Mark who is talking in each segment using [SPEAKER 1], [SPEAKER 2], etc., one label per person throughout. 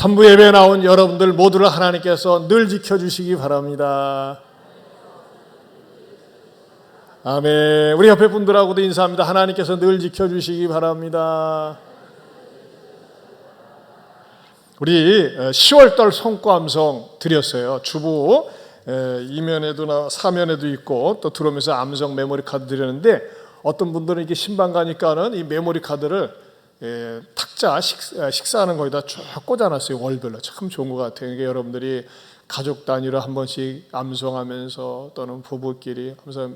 [SPEAKER 1] 선부 예배에 나온 여러분들 모두를 하나님께서 늘 지켜주시기 바랍니다. 아멘. 우리 옆에 분들하고도 인사합니다. 하나님께서 늘 지켜주시기 바랍니다. 우리 10월달 성과암송 드렸어요. 주보 2면에도 사면에도 있고 또 들어오면서 암송 메모리 카드 드렸는데, 어떤 분들은 이게 신방 가니까는 이 메모리 카드를 탁자 식사하는 거에다 쭉 꽂아놨어요. 월별로. 참 좋은 것 같아요. 그러니까 여러분들이 가족 단위로 한 번씩 암송하면서 또는 부부끼리 하면서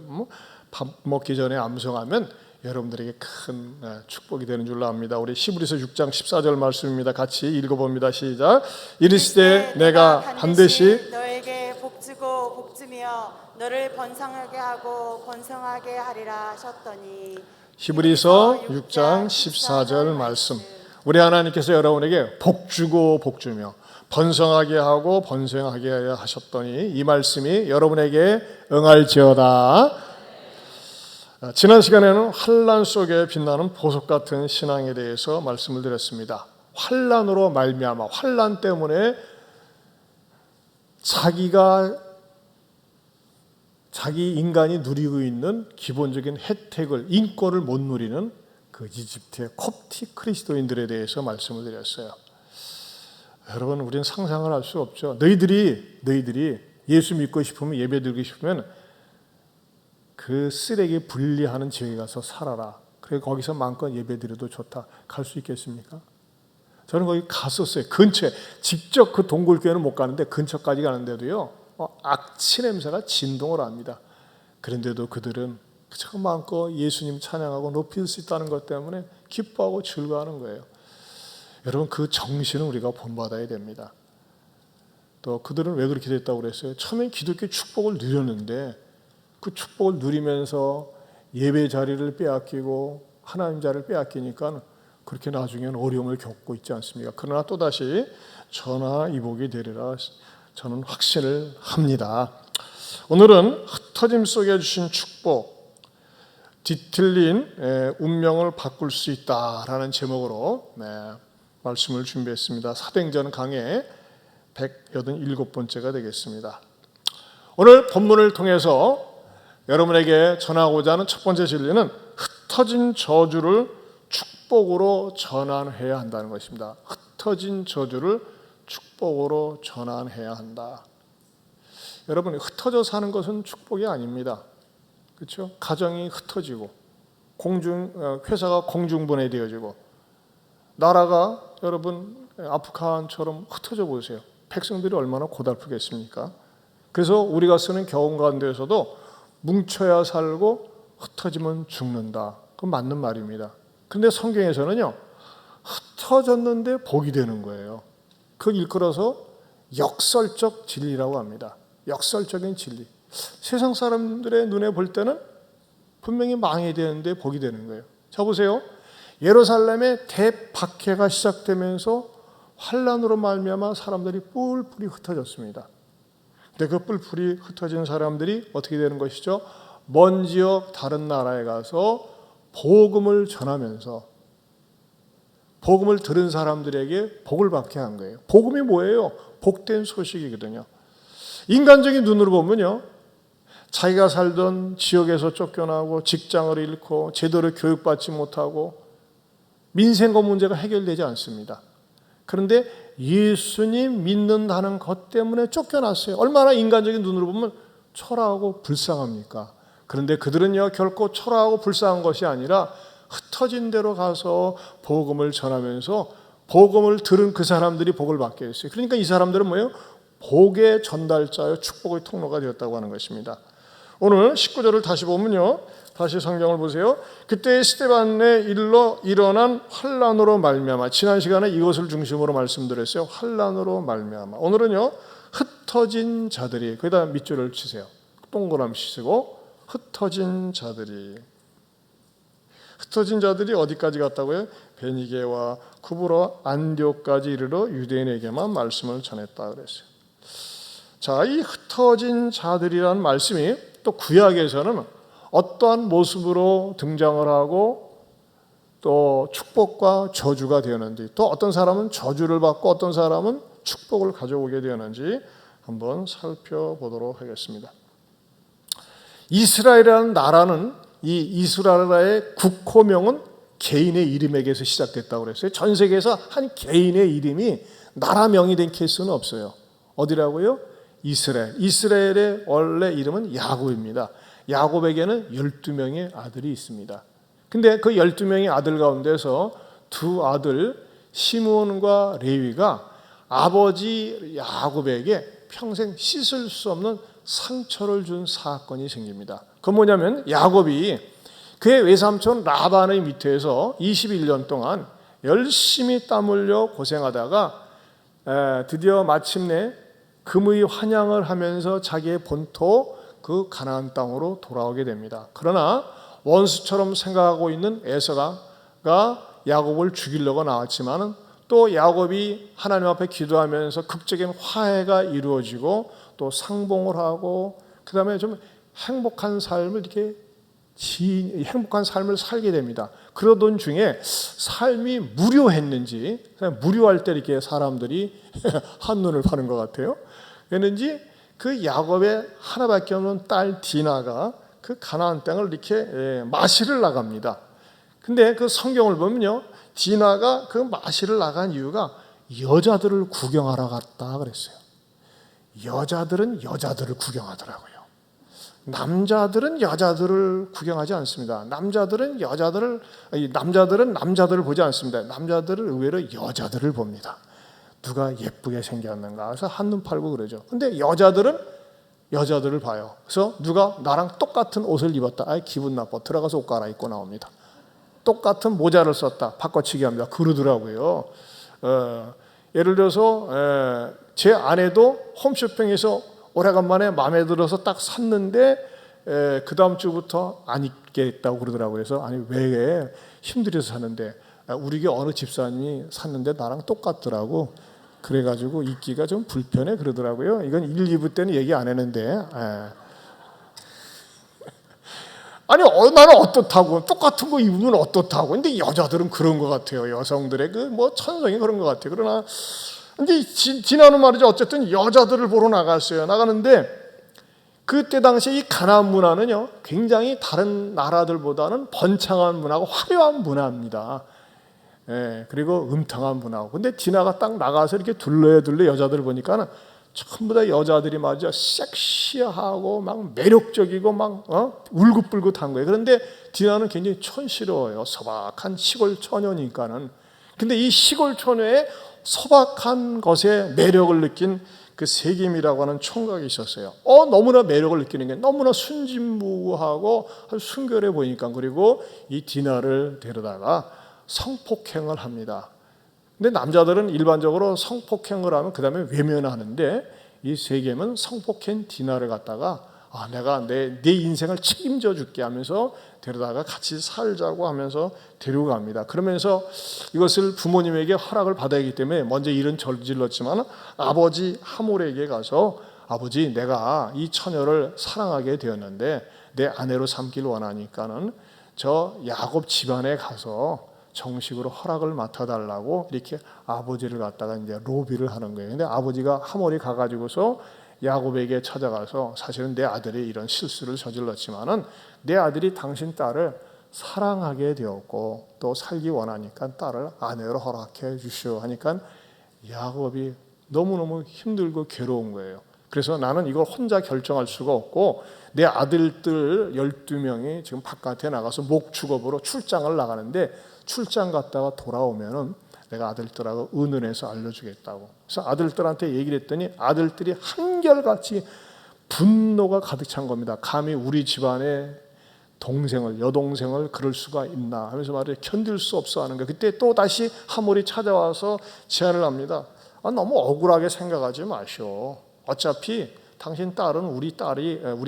[SPEAKER 1] 밥 먹기 전에 암송하면 여러분들에게 큰 축복이 되는 줄로 압니다. 우리 히브리서 6장 14절 말씀입니다. 같이 읽어봅니다. 시작. 이르시되 내가 반드시
[SPEAKER 2] 너에게 복주고 복주며 너를 번성하게 하고 번성하게 하리라 하셨더니.
[SPEAKER 1] 히브리서 6장 14절 말씀. 우리 하나님께서 여러분에게 복주고 복주며 번성하게 하고 번성하게 하셨더니 이 말씀이 여러분에게 응할지어다. 지난 시간에는 환난 속에 빛나는 보석 같은 신앙에 대해서 말씀을 드렸습니다. 환난으로 말미암아, 환난 때문에 자기 인간이 누리고 있는 기본적인 혜택을, 인권을 못 누리는 그 이집트의 콥틱 그리스도인들에 대해서 말씀을 드렸어요. 여러분, 우리는 상상을 할 수 없죠. 너희들이 예수 믿고 싶으면, 예배 드리고 싶으면 그 쓰레기 분리하는 지역에 가서 살아라. 그래 거기서 마음껏 예배 드려도 좋다. 갈 수 있겠습니까? 저는 거기 갔었어요. 근처에. 직접 그 동굴교회는 못 가는데 근처까지 가는데도요, 악취 냄새가 진동을 합니다. 그런데도 그들은 그저 마음껏 예수님 찬양하고 높일 수 있다는 것 때문에 기뻐하고 즐거워하는 거예요. 여러분, 그 정신은 우리가 본받아야 됩니다. 또 그들은 왜 그렇게 됐다고 그랬어요? 처음엔 기독교 축복을 누렸는데 그 축복을 누리면서 예배 자리를 빼앗기고 하나님 자리를 빼앗기니까 그렇게 나중에는 어려움을 겪고 있지 않습니까? 그러나 또다시 전화위복이 되리라 저는 확신을 합니다. 오늘은 흩어짐 속에 주신 축복, 뒤틀린 운명을 바꿀 수 있다라는 제목으로 말씀을 준비했습니다. 사도행전 강해 187번째가 되겠습니다. 오늘 본문을 통해서 여러분에게 전하고자 하는 첫 번째 진리는 흩어진 저주를 축복으로 전환해야 한다는 것입니다. 흩어진 저주를 축복으로 전환해야 한다. 여러분, 흩어져 사는 것은 축복이 아닙니다. 그렇죠? 가정이 흩어지고 회사가 공중분해되어지고 나라가 여러분 아프간처럼 흩어져 보세요. 백성들이 얼마나 고달프겠습니까? 그래서 우리가 쓰는 교훈 가운데에서도 뭉쳐야 살고 흩어지면 죽는다. 그건 맞는 말입니다. 근데 성경에서는요, 흩어졌는데 복이 되는 거예요. 그걸 일컬어서 역설적 진리라고 합니다. 역설적인 진리. 세상 사람들의 눈에 볼 때는 분명히 망해야 되는데 복이 되는 거예요. 자, 보세요. 예루살렘의 대박해가 시작되면서 환난으로 말미암아 사람들이 뿔뿔이 흩어졌습니다. 근데 그 뿔뿔이 흩어진 사람들이 어떻게 되는 것이죠? 먼 지역 다른 나라에 가서 복음을 전하면서 복음을 들은 사람들에게 복을 받게 한 거예요. 복음이 뭐예요? 복된 소식이거든요. 인간적인 눈으로 보면요, 자기가 살던 지역에서 쫓겨나고 직장을 잃고 제대로 교육받지 못하고 민생과 문제가 해결되지 않습니다. 그런데 예수님 믿는다는 것 때문에 쫓겨났어요. 얼마나 인간적인 눈으로 보면 초라하고 불쌍합니까? 그런데 그들은요, 결코 초라하고 불쌍한 것이 아니라 흩어진 데로 가서 복음을 전하면서 복음을 들은 그 사람들이 복을 받게 했어요. 그러니까 이 사람들은 뭐예요? 복의 전달자요, 축복의 통로가 되었다고 하는 것입니다. 오늘 19절을 다시 보면요, 다시 성경을 보세요. 그때 스데반의 일로 일어난 환난으로 말미암아. 지난 시간에 이것을 중심으로 말씀드렸어요. 환난으로 말미암아. 오늘은요, 흩어진 자들이, 거기다 밑줄을 치세요. 동그라미 치시고 흩어진 자들이. 흩어진 자들이 어디까지 갔다고요? 베니게와 쿠브로 안디옥까지 이르러 유대인에게만 말씀을 전했다 그랬어요. 자, 이 흩어진 자들이라는 말씀이 또 구약에서는 어떠한 모습으로 등장을 하고 또 축복과 저주가 되었는지, 또 어떤 사람은 저주를 받고 어떤 사람은 축복을 가져오게 되었는지 한번 살펴보도록 하겠습니다. 이스라엘이라는 나라는, 이 이스라엘의 국호명은 개인의 이름에게서 시작됐다고 그랬어요. 전 세계에서 한 개인의 이름이 나라명이 된 케이스는 없어요. 어디라고요? 이스라엘. 이스라엘의 원래 이름은 야곱입니다. 야곱에게는 12명의 아들이 있습니다. 근데 그 12명의 아들 가운데서 두 아들 시므온과 레위가 아버지 야곱에게 평생 씻을 수 없는 상처를 준 사건이 생깁니다. 그건 뭐냐면 야곱이 그의 외삼촌 라반의 밑에서 21년 동안 열심히 땀 흘려 고생하다가 드디어 마침내 금의 환양을 하면서 자기의 본토 그 가나안 땅으로 돌아오게 됩니다. 그러나 원수처럼 생각하고 있는 에서가 야곱을 죽이려고 나왔지만 또 야곱이 하나님 앞에 기도하면서 극적인 화해가 이루어지고 또 상봉을 하고 그 다음에 좀 행복한 삶을 살게 됩니다. 그러던 중에 삶이 무료했는지, 무료할 때 이렇게 사람들이 한눈을 파는 것 같아요. 그랬는지 그 야곱의 하나밖에 없는 딸 디나가 그 가나안 땅을 이렇게 마시를 나갑니다. 근데 그 성경을 보면요, 디나가 그 마시를 나간 이유가 여자들을 구경하러 갔다 그랬어요. 여자들은 여자들을 구경하더라고요. 남자들은 여자들을 구경하지 않습니다. 남자들은 남자들을 보지 않습니다. 남자들은 의외로 여자들을 봅니다. 누가 예쁘게 생겼는가 해서 한눈 팔고 그러죠. 근데 여자들은 여자들을 봐요. 그래서 누가 나랑 똑같은 옷을 입었다. 기분 나빠. 들어가서 옷 갈아입고 나옵니다. 똑같은 모자를 썼다. 바꿔치기 합니다. 그러더라고요. 예를 들어서 제 아내도 홈쇼핑에서 오래간만에 마음에 들어서 딱 샀는데 그 다음 주부터 안 입겠다고 그러더라고요. 그래서 아니 왜 힘들어서 사는데 우리 게 어느 집사님이 샀는데 나랑 똑같더라고. 그래가지고 입기가 좀 불편해 그러더라고요. 이건 1, 2부 때는 얘기 안 했는데 아니 나는 어떻다고 똑같은 거 입으면 어떻다고. 근데 여자들은 그런 것 같아요. 여성들의 그 뭐 천성이 그런 것 같아요. 그러나 이제 지나는 말이죠. 어쨌든 여자들을 보러 나갔어요. 나가는데 그때 당시에 이 가나안 문화는요 굉장히 다른 나라들보다는 번창한 문화고 화려한 문화입니다. 그리고 음탕한 문화고. 근데 디나가 딱 나가서 이렇게 둘레 여자들을 보니까는 전부 다 여자들이 맞아 섹시하고 막 매력적이고 막 울긋불긋한 거예요. 그런데 디나는 굉장히 촌스러워요. 소박한 시골 처녀니까는. 근데 이 시골 처녀의 소박한 것에 매력을 느낀 그 세겜이라고 하는 총각이 있었어요. 너무나 매력을 느끼는 게 너무나 순진무구하고 순결해 보이니까. 그리고 이 디나를 데려다가 성폭행을 합니다. 근데 남자들은 일반적으로 성폭행을 하면 그 다음에 외면하는데 이 세겜은 성폭행 디나를 갖다가 내가 내 인생을 책임져 줄게 하면서 데려다가 같이 살자고 하면서 데리고 갑니다. 그러면서 이것을 부모님에게 허락을 받아야 하기 때문에 먼저 일은 저질렀지만 아버지 하몰에게 가서 아버지 내가 이 처녀를 사랑하게 되었는데 내 아내로 삼기를 원하니까는 저 야곱 집안에 가서 정식으로 허락을 맡아달라고 이렇게 아버지를 갖다가 이제 로비를 하는 거예요. 근데 아버지가 하몰이 가가지고서 야곱에게 찾아가서 사실은 내 아들이 이런 실수를 저질렀지만은 내 아들이 당신 딸을 사랑하게 되었고 또 살기 원하니까 딸을 아내로 허락해 주시오 하니까 야곱이 너무너무 힘들고 괴로운 거예요. 그래서 나는 이걸 혼자 결정할 수가 없고 내 아들들 12명이 지금 바깥에 나가서 목축업으로 출장을 나가는데 출장 갔다가 돌아오면은 내가 아들들하고 의논해서 알려주겠다고. 그래서 아들들한테 얘기를 했더니 아들들이 한결같이 분노가 가득 찬 겁니다. 감히 우리 집안의 여동생을 그럴 수가 있나 하면서 말이에요. 견딜 수 없어 하는 거예요. 그때 또 다시 하몰이 찾아와서 제안을 합니다. 너무 억울하게 생각하지 마시오. 어차피 당신 딸은 우리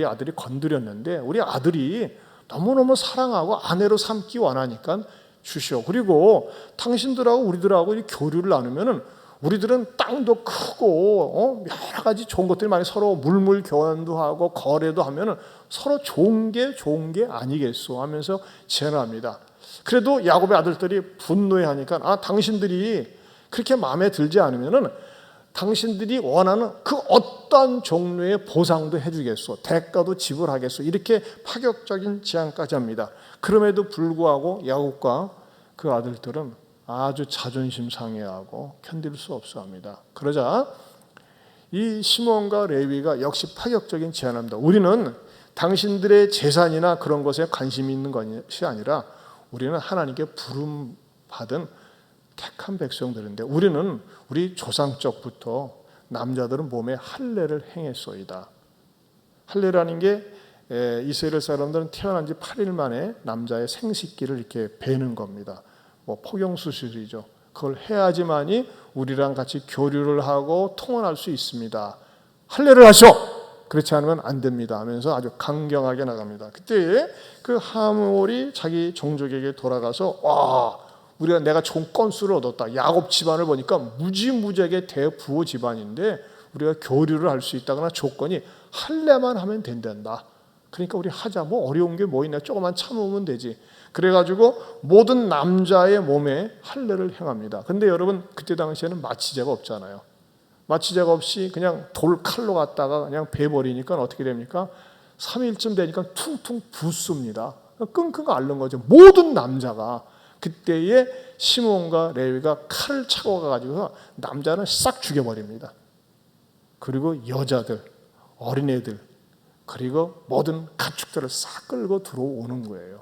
[SPEAKER 1] 아들이 건드렸는데 우리 아들이 너무너무 사랑하고 아내로 삼기 원하니까 주시오. 그리고 당신들하고 우리들하고 교류를 나누면은 우리들은 땅도 크고 여러 가지 좋은 것들이 많이 서로 물물 교환도 하고 거래도 하면은 서로 좋은 게 아니겠소 하면서 제안합니다. 그래도 야곱의 아들들이 분노해하니까 당신들이 그렇게 마음에 들지 않으면은 당신들이 원하는 그 어떤 종류의 보상도 해주겠소, 대가도 지불하겠소, 이렇게 파격적인 제안까지 합니다. 그럼에도 불구하고 야곱과 그 아들들은 아주 자존심 상해하고 견딜 수 없어 합니다. 그러자 이 시몬과 레위가 역시 파격적인 제안합니다. 우리는 당신들의 재산이나 그런 것에 관심이 있는 것이 아니라 우리는 하나님께 부름받은 택한 백성들인데 우리는 우리 조상 적부터 남자들은 몸에 할례를 행했소이다. 할례라는 게 이스라엘 사람들은 태어난 지 8일 만에 남자의 생식기를 이렇게 베는 겁니다. 포경수술이죠. 그걸 해야지만이 우리랑 같이 교류를 하고 통혼할 수 있습니다. 할례를 하셔! 그렇지 않으면 안 됩니다 하면서 아주 강경하게 나갑니다. 그때 그 하몰이 자기 종족에게 돌아가서 내가 좋은 건수를 얻었다. 야곱 집안을 보니까 무지무지하게 대부호 집안인데 우리가 교류를 할 수 있다거나 조건이 할례만 하면 된단다. 그러니까 우리 하자. 어려운 게 뭐 있나. 조금만 참으면 되지. 그래가지고 모든 남자의 몸에 할례를 행합니다. 근데 여러분 그때 당시에는 마취제가 없잖아요. 마취제가 없이 그냥 돌칼로 갖다가 그냥 베버리니까 어떻게 됩니까? 3일쯤 되니까 퉁퉁 붓습니다. 끙끙 앓는 거죠. 모든 남자가. 그때에 시몬과 레위가 칼을 차고 가가지고 남자는 싹 죽여버립니다. 그리고 여자들, 어린애들, 그리고 모든 가축들을 싹 끌고 들어오는 거예요.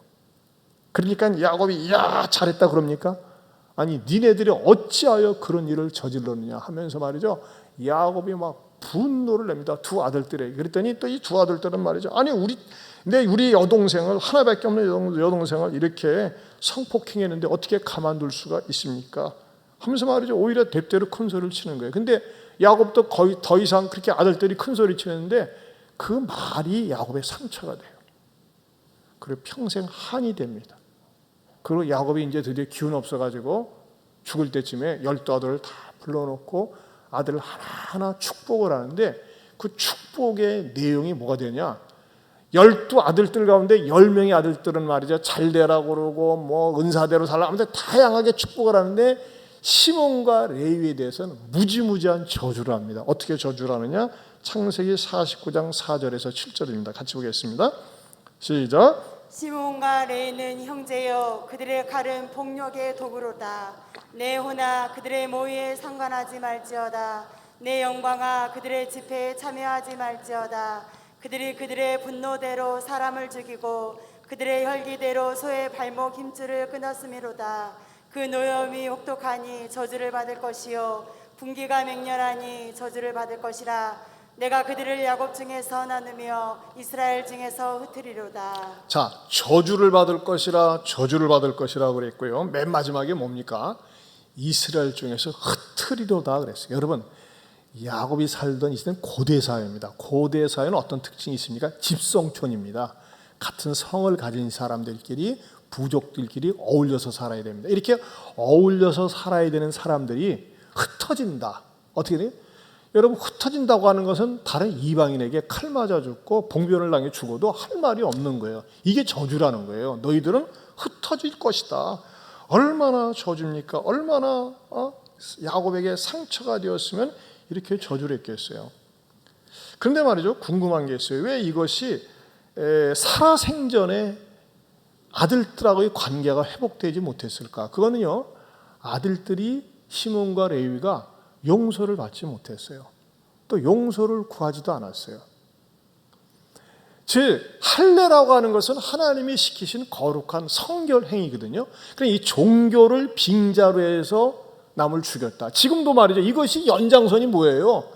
[SPEAKER 1] 그러니까 야곱이 잘했다 그럽니까? 아니 니네들이 어찌하여 그런 일을 저질렀느냐 하면서 말이죠. 야곱이 막 분노를 냅니다. 두 아들들에게. 그랬더니 또 이 두 아들들은 말이죠. 아니 우리 여동생을 하나밖에 없는 여동생을 이렇게 성폭행했는데 어떻게 가만둘 수가 있습니까? 하면서 말이죠. 오히려 대대로 큰 소리를 치는 거예요. 근데 야곱도 거의 더 이상 그렇게 아들들이 큰 소리 치는데 그 말이 야곱의 상처가 돼요. 그리고 평생 한이 됩니다. 그리고 야곱이 이제 드디어 기운 없어가지고 죽을 때쯤에 12아들을 다 불러놓고 아들을 하나하나 축복을 하는데 그 축복의 내용이 뭐가 되냐? 12아들들 가운데 10명의 아들들은 말이죠. 잘 되라고 그러고 은사대로 살라 하면서 다양하게 축복을 하는데 시몬과 레위에 대해서는 무지무지한 저주를 합니다. 어떻게 저주를 하느냐? 창세기 49장 4절에서 7절입니다. 같이 보겠습니다. 시작.
[SPEAKER 2] 시몬과 레위는 형제여 그들의 칼은 폭력의 도구로다. 내 호나 그들의 모의에 상관하지 말지어다. 내 영광아 그들의 집회에 참여하지 말지어다. 그들이 그들의 분노대로 사람을 죽이고 그들의 혈기대로 소의 발목 힘줄을 끊었음이로다. 그 노염이 혹독하니 저주를 받을 것이요 분기가 맹렬하니 저주를 받을 것이라. 내가 그들을 야곱 중에서 나누며 이스라엘 중에서 흩으리로다.
[SPEAKER 1] 자, 저주를 받을 것이라 저주를 받을 것이라 그랬고요. 맨 마지막에 뭡니까? 이스라엘 중에서 흩으리로다 그랬어요. 여러분 야곱이 살던 이 시대는 고대 사회입니다. 고대 사회는 어떤 특징이 있습니까? 집성촌입니다. 같은 성을 가진 사람들끼리 부족들끼리 어울려서 살아야 됩니다. 이렇게 어울려서 살아야 되는 사람들이 흩어진다. 어떻게 돼요? 여러분 흩어진다고 하는 것은 다른 이방인에게 칼 맞아 죽고 봉변을 당해 죽어도 할 말이 없는 거예요. 이게 저주라는 거예요. 너희들은 흩어질 것이다. 얼마나 저주입니까? 얼마나 야곱에게 상처가 되었으면 이렇게 저주를 했겠어요. 그런데 말이죠. 궁금한 게 있어요. 왜 이것이 살아생전에 아들들하고의 관계가 회복되지 못했을까? 그거는요. 아들들이 시몬과 레위가 용서를 받지 못했어요. 또 용서를 구하지도 않았어요. 즉 할례라고 하는 것은 하나님이 시키신 거룩한 성결 행위거든요. 그러니까 이 종교를 빙자로 해서 남을 죽였다. 지금도 말이죠. 이것이 연장선이 뭐예요?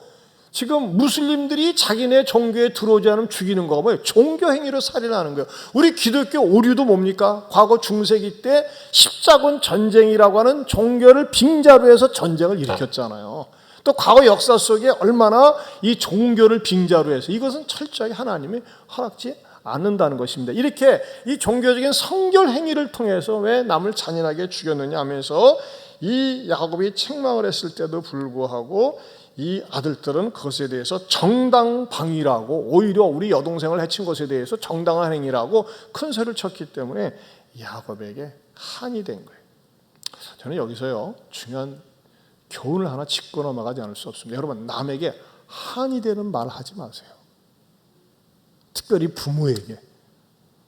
[SPEAKER 1] 지금 무슬림들이 자기네 종교에 들어오지 않으면 죽이는 거가 뭐예요? 종교 행위로 살인하는 거예요. 우리 기독교 오류도 뭡니까? 과거 중세기 때 십자군 전쟁이라고 하는 종교를 빙자로 해서 전쟁을 일으켰잖아요. 또 과거 역사 속에 얼마나 이 종교를 빙자로 해서 이것은 철저히 하나님이 허락지 않는다는 것입니다. 이렇게 이 종교적인 성결 행위를 통해서 왜 남을 잔인하게 죽였느냐 하면서 이 야곱이 책망을 했을 때도 불구하고 이 아들들은 그것에 대해서 정당방위라고 오히려 우리 여동생을 해친 것에 대해서 정당한 행위라고 큰 소리를 쳤기 때문에 야곱에게 한이 된 거예요. 저는 여기서요 중요한 교훈을 하나 짚고 넘어가지 않을 수 없습니다. 여러분, 남에게 한이 되는 말 하지 마세요. 특별히 부모에게.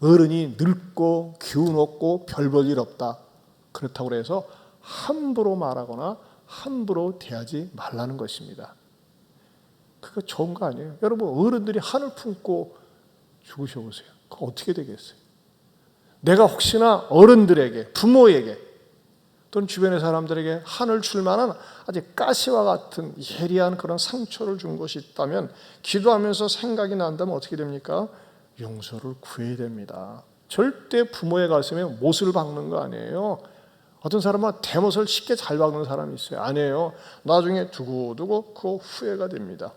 [SPEAKER 1] 어른이 늙고 기운 없고 별 볼 일 없다, 그렇다고 해서 함부로 말하거나 함부로 대하지 말라는 것입니다. 그거 좋은 거 아니에요. 여러분, 어른들이 한을 품고 죽으셔보세요. 그거 어떻게 되겠어요? 내가 혹시나 어른들에게, 부모에게 또는 주변의 사람들에게 한을 줄 만한 아주 가시와 같은 예리한 그런 상처를 준 것이 있다면, 기도하면서 생각이 난다면 어떻게 됩니까? 용서를 구해야 됩니다. 절대 부모의 가슴에 못을 박는 거 아니에요. 어떤 사람은 대못을 쉽게 잘 박는 사람이 있어요. 아니에요. 나중에 두고두고 그 후회가 됩니다.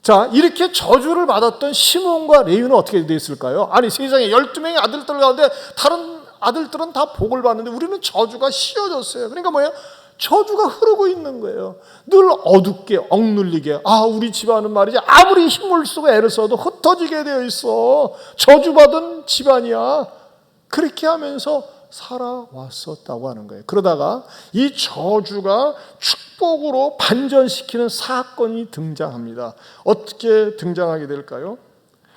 [SPEAKER 1] 자, 이렇게 저주를 받았던 시몬과 레위는 어떻게 됐을까요? 아니, 세상에 12명의 아들들 가운데 다른 아들들은 다 복을 받는데 우리는 저주가 씌워졌어요. 그러니까 뭐예요? 저주가 흐르고 있는 거예요. 늘 어둡게 억눌리게. 우리 집안은 말이지 아무리 힘을 쓰고 애를 써도 흩어지게 되어 있어. 저주받은 집안이야. 그렇게 하면서 살아왔었다고 하는 거예요. 그러다가 이 저주가 축복으로 반전시키는 사건이 등장합니다. 어떻게 등장하게 될까요?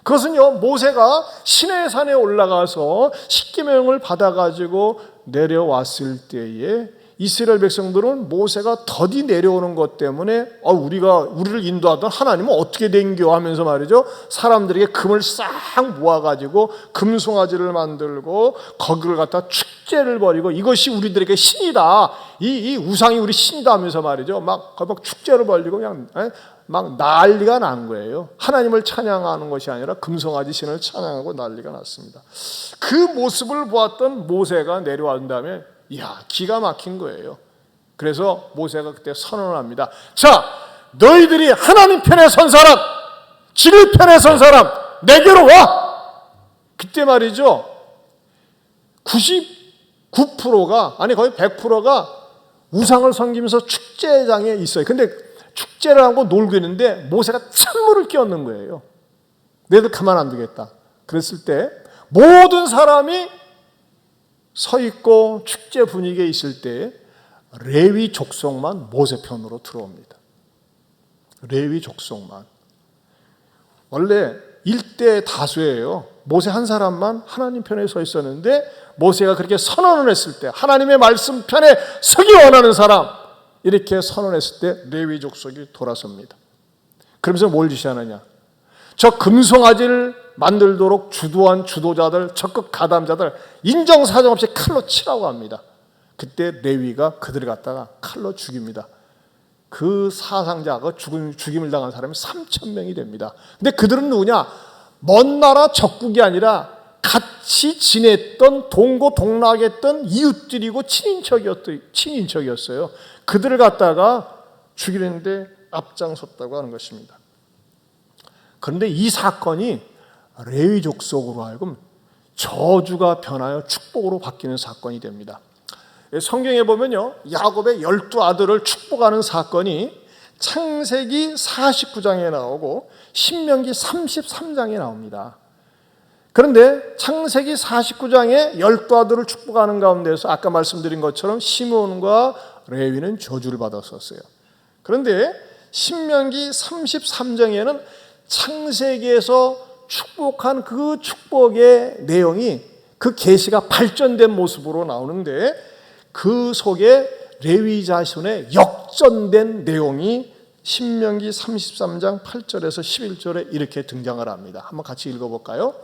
[SPEAKER 1] 그것은요, 모세가 시내산에 올라가서 십계명을 받아가지고 내려왔을 때에 이스라엘 백성들은 모세가 더디 내려오는 것 때문에 우리를 인도하던 하나님은 어떻게 된겨 하면서 말이죠, 사람들에게 금을 싹 모아가지고 금송아지를 만들고 거기를 갖다 축제를 벌이고 이것이 우리들에게 신이다, 이 우상이 우리 신이다 하면서 말이죠, 막 축제를 벌이고 그냥 막 난리가 난 거예요. 하나님을 찬양하는 것이 아니라 금송아지 신을 찬양하고 난리가 났습니다. 그 모습을 보았던 모세가 내려온 다음에 기가 막힌 거예요. 그래서 모세가 그때 선언을 합니다. 자, 너희들이 하나님 편에 선 사람, 진리 편에 선 사람, 내게로 와. 그때 말이죠, 99%가 아니 거의 100%가 우상을 섬기면서 축제장에 있어요. 근데 축제를 하고 놀고 있는데 모세가 찬물을 끼얹는 거예요. 너희들 가만 안 두겠다. 그랬을 때 모든 사람이 서 있고 축제 분위기에 있을 때 레위 족속만 모세 편으로 들어옵니다. 레위 족속만. 원래 일대 다수예요. 모세 한 사람만 하나님 편에 서 있었는데 모세가 그렇게 선언을 했을 때, 하나님의 말씀 편에 서기 원하는 사람, 이렇게 선언했을 때 레위 족속이 돌아섭니다. 그러면서 뭘 지시하느냐? 저 금송아지를 만들도록 주도한 주도자들, 적극 가담자들 인정사정 없이 칼로 치라고 합니다. 그때 레위가 그들을 갖다가 칼로 죽입니다. 그 사상자가 죽임을 당한 사람이 3,000명이 됩니다. 근데 그들은 누구냐? 먼 나라 적국이 아니라 같이 지냈던, 동고동락했던 이웃들이고 친인척이었어요. 그들을 갖다가 죽이는데 앞장섰다고 하는 것입니다. 그런데 이 사건이 레위 족속으로 하여금 저주가 변하여 축복으로 바뀌는 사건이 됩니다. 성경에 보면요, 야곱의 12아들을 축복하는 사건이 창세기 49장에 나오고 신명기 33장에 나옵니다. 그런데 창세기 49장에 12아들을 축복하는 가운데서 아까 말씀드린 것처럼 시몬과 레위는 저주를 받았었어요. 그런데 신명기 33장에는 창세기에서 축복한 그 축복의 내용이, 그 계시가 발전된 모습으로 나오는데 그 속에 레위 자손의 역전된 내용이 신명기 33장 8절에서 11절에 이렇게 등장을 합니다. 한번 같이 읽어볼까요?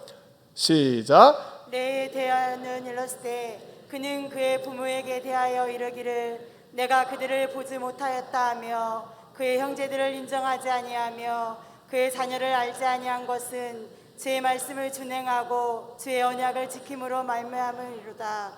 [SPEAKER 1] 시작.
[SPEAKER 2] 내에 대하여는 일렀을 때 그는 그의 부모에게 대하여 이르기를 내가 그들을 보지 못하였다 하며 그의 형제들을 인정하지 아니하며 그의 자녀를 알지 아니한 것은 주의 말씀을 준행하고 주의 언약을 지킴으로 말미암으리로다.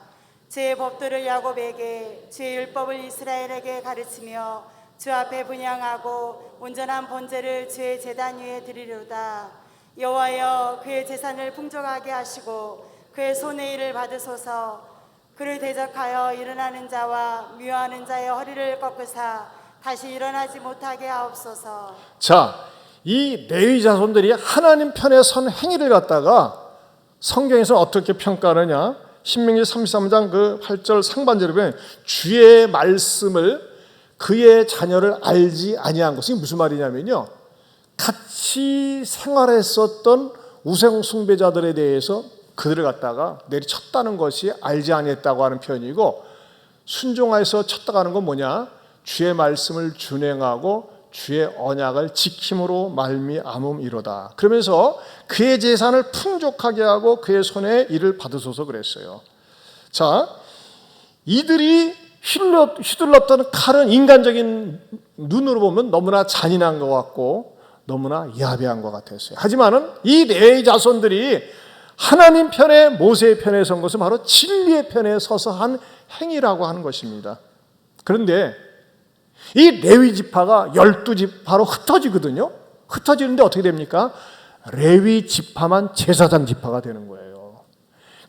[SPEAKER 2] 주의 법도를 야곱에게, 주의 율법을 이스라엘에게 가르치며 주 앞에 분향하고 온전한 번제를 주의 제단 위에 드리리로다. 여호와여, 그의 재산을 풍족하게 하시고 그의 손의 일을 받으소서. 그를 대적하여 일어나는 자와 미워하는 자의 허리를 꺾으사 다시 일어나지 못하게 하옵소서.
[SPEAKER 1] 자, 이 레위 자손들이 하나님 편에 선 행위를 갖다가 성경에서 어떻게 평가하느냐? 신명기 33장 그 8절 상반절에 보면 주의 말씀을 그의 자녀를 알지 아니한 것이 무슨 말이냐면요, 같이 생활했었던 우상 숭배자들에 대해서 그들을 갖다가 내리쳤다는 것이 알지 아니했다고 하는 표현이고, 순종하여서 쳤다고 하는 건 뭐냐, 주의 말씀을 준행하고 주의 언약을 지킴으로 말미암음이로다. 그러면서 그의 재산을 풍족하게 하고 그의 손에 일을 받으소서 그랬어요. 자, 이들이 휘둘렀던 칼은 인간적인 눈으로 보면 너무나 잔인한 것 같고 너무나 야비한 것 같았어요. 하지만은 이 레위 자손들이 하나님 편에, 모세의 편에 선 것은 바로 진리의 편에 서서 한 행위라고 하는 것입니다. 그런데 이 레위 지파가 12지파로 흩어지거든요. 흩어지는데 어떻게 됩니까? 레위 지파만 제사장 지파가 되는 거예요.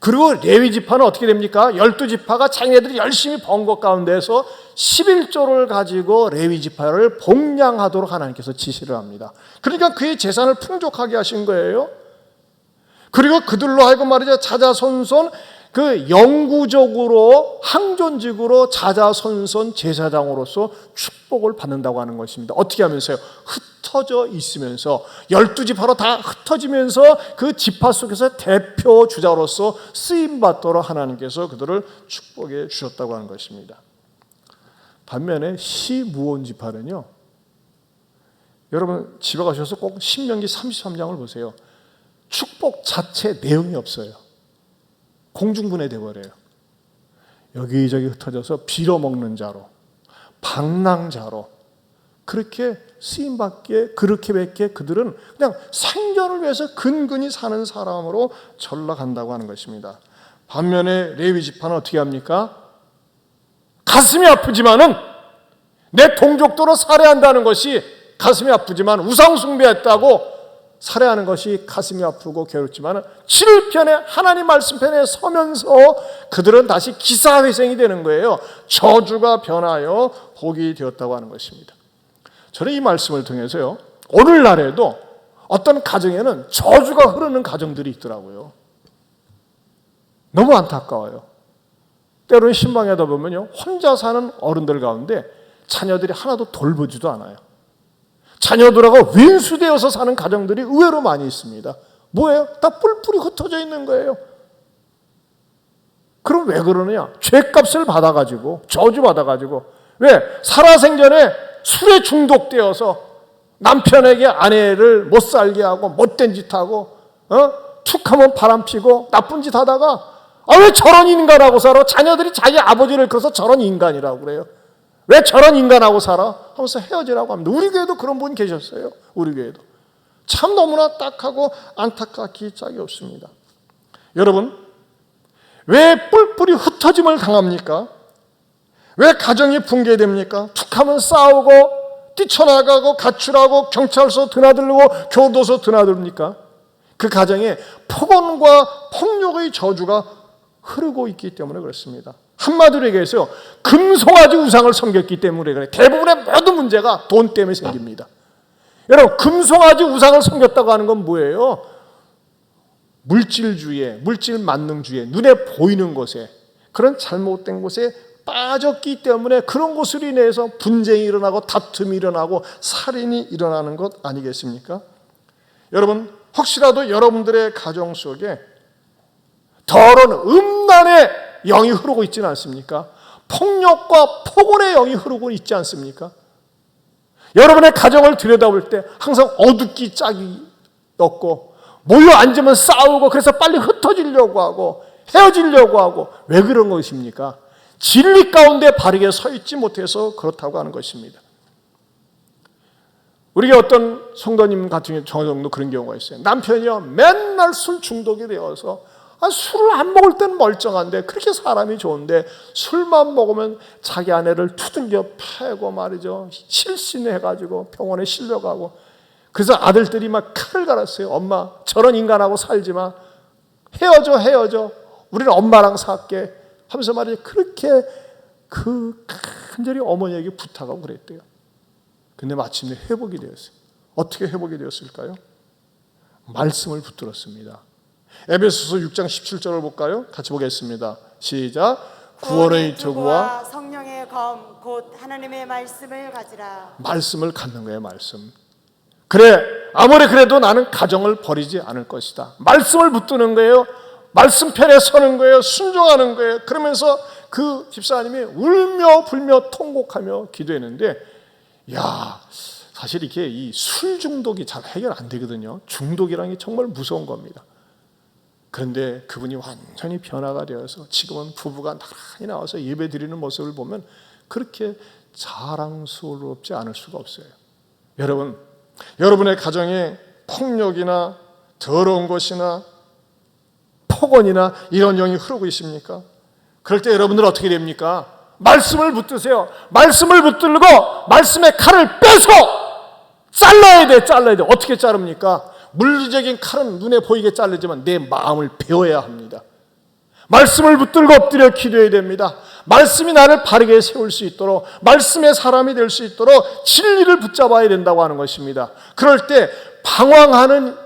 [SPEAKER 1] 그리고 레위 지파는 어떻게 됩니까? 12지파가 자기네들이 열심히 번 것 가운데서 11조를 가지고 레위 지파를 복량하도록 하나님께서 지시를 합니다. 그러니까 그의 재산을 풍족하게 하신 거예요. 그리고 그들로 하여금 말이죠, 자자손손 그 영구적으로 항존직으로 자자손손 제사장으로서 축복을 받는다고 하는 것입니다. 어떻게 하면서요? 흩어져 있으면서 12지파로 다 흩어지면서 그 지파 속에서 대표 주자로서 쓰임받도록 하나님께서 그들을 축복해 주셨다고 하는 것입니다. 반면에 시므온 지파는요, 여러분 집에 가셔서 꼭 신명기 33장을 보세요. 축복 자체 내용이 없어요. 공중분해돼 버려요. 여기저기 흩어져서 빌어먹는 자로, 방랑자로 그렇게 쓰임받기에 그렇게밖에 그들은 그냥 생존을 위해서 근근히 사는 사람으로 전락한다고 하는 것입니다. 반면에 레위 지파는 어떻게 합니까? 가슴이 아프지만은 내 동족도로 살해한다는 것이 가슴이 아프지만, 우상 숭배했다고 살해하는 것이 가슴이 아프고 괴롭지만 진리편에, 하나님 말씀 편에 서면서 그들은 다시 기사회생이 되는 거예요. 저주가 변하여 복이 되었다고 하는 것입니다. 저는 이 말씀을 통해서요, 오늘날에도 어떤 가정에는 저주가 흐르는 가정들이 있더라고요. 너무 안타까워요. 때로는 신방에다 보면요, 혼자 사는 어른들 가운데 자녀들이 하나도 돌보지도 않아요. 자녀들하고 윈수되어서 사는 가정들이 의외로 많이 있습니다. 뭐예요? 다 뿔뿔이 흩어져 있는 거예요. 그럼 왜 그러느냐? 죄값을 받아가지고, 저주받아가지고. 왜? 살아생전에 술에 중독되어서 남편에게 아내를 못 살게 하고 못된 짓 하고, 툭하면 바람 피고 나쁜 짓 하다가, 왜 저런 인간하고 살아? 자녀들이 자기 아버지를 그래서 저런 인간이라고 그래요. 왜 저런 인간하고 살아? 하면서 헤어지라고 합니다. 우리 교회도 그런 분 계셨어요. 우리 교회도. 참 너무나 딱하고 안타깝기 짝이 없습니다. 여러분, 왜 뿔뿔이 흩어짐을 당합니까? 왜 가정이 붕괴됩니까? 툭하면 싸우고 뛰쳐나가고 가출하고 경찰서 드나들고 교도소 드나듭니까? 그 가정에 폭언과 폭력의 저주가 흐르고 있기 때문에 그렇습니다. 한마디로 얘기해서요, 금송아지 우상을 섬겼기 때문에 그래요. 대부분의 모든 문제가 돈 때문에 생깁니다. 여러분, 금송아지 우상을 섬겼다고 하는 건 뭐예요? 물질주의에, 물질 만능주의에, 눈에 보이는 곳에, 그런 잘못된 곳에 빠졌기 때문에 그런 것으로 인해서 분쟁이 일어나고 다툼이 일어나고 살인이 일어나는 것 아니겠습니까? 여러분, 혹시라도 여러분들의 가정 속에 더러운 음란의 영이 흐르고 있지는 않습니까? 폭력과 폭언의 영이 흐르고 있지 않습니까? 여러분의 가정을 들여다볼 때 항상 어둡기 짝이 없고 모여 앉으면 싸우고 그래서 빨리 흩어지려고 하고 헤어지려고 하고 왜 그런 것입니까? 진리 가운데 바르게 서 있지 못해서 그렇다고 하는 것입니다. 우리가 어떤 성도님 같은 경우 정도 그런 경우가 있어요. 남편이요, 맨날 술 중독이 되어서 술을 안 먹을 때는 멀쩡한데 그렇게 사람이 좋은데 술만 먹으면 자기 아내를 두들겨 패고 말이죠. 실신해가지고 병원에 실려가고, 그래서 아들들이 막 칼을 갈았어요. 엄마, 저런 인간하고 살지 마. 헤어져. 우리는 엄마랑 살게 하면서 말이죠. 그렇게 간절히 어머니에게 부탁하고 그랬대요. 근데 마침내 회복이 되었어요. 어떻게 회복이 되었을까요? 말씀을 붙들었습니다. 에베소서 6장 17절을 볼까요? 같이 보겠습니다. 시작. 구원의 투구와
[SPEAKER 2] 성령의 검 곧 하나님의 말씀을 가지라.
[SPEAKER 1] 말씀을 갖는 거예요. 말씀. 그래, 아무리 그래도 나는 가정을 버리지 않을 것이다. 말씀을 붙드는 거예요. 말씀 편에 서는 거예요. 순종하는 거예요. 그러면서 그 집사님이 울며 불며 통곡하며 기도했는데, 야, 사실 이게 이 술 중독이 잘 해결 안 되거든요. 중독이라는 게 정말 무서운 겁니다. 그런데 그분이 완전히 변화가 되어서 지금은 부부가 나란히 나와서 예배 드리는 모습을 보면 그렇게 자랑스럽지 않을 수가 없어요. 여러분, 여러분의 가정에 폭력이나 더러운 것이나 폭언이나 이런 영이 흐르고 있습니까? 그럴 때 여러분들 어떻게 됩니까? 말씀을 붙드세요. 말씀을 붙들고 말씀의 칼을 빼서 잘라야 돼. 어떻게 자릅니까? 물리적인 칼은 눈에 보이게 자르지만 내 마음을 베어야 합니다. 말씀을 붙들고 엎드려 기도해야 됩니다. 말씀이 나를 바르게 세울 수 있도록, 말씀의 사람이 될 수 있도록 진리를 붙잡아야 된다고 하는 것입니다. 그럴 때 방황하는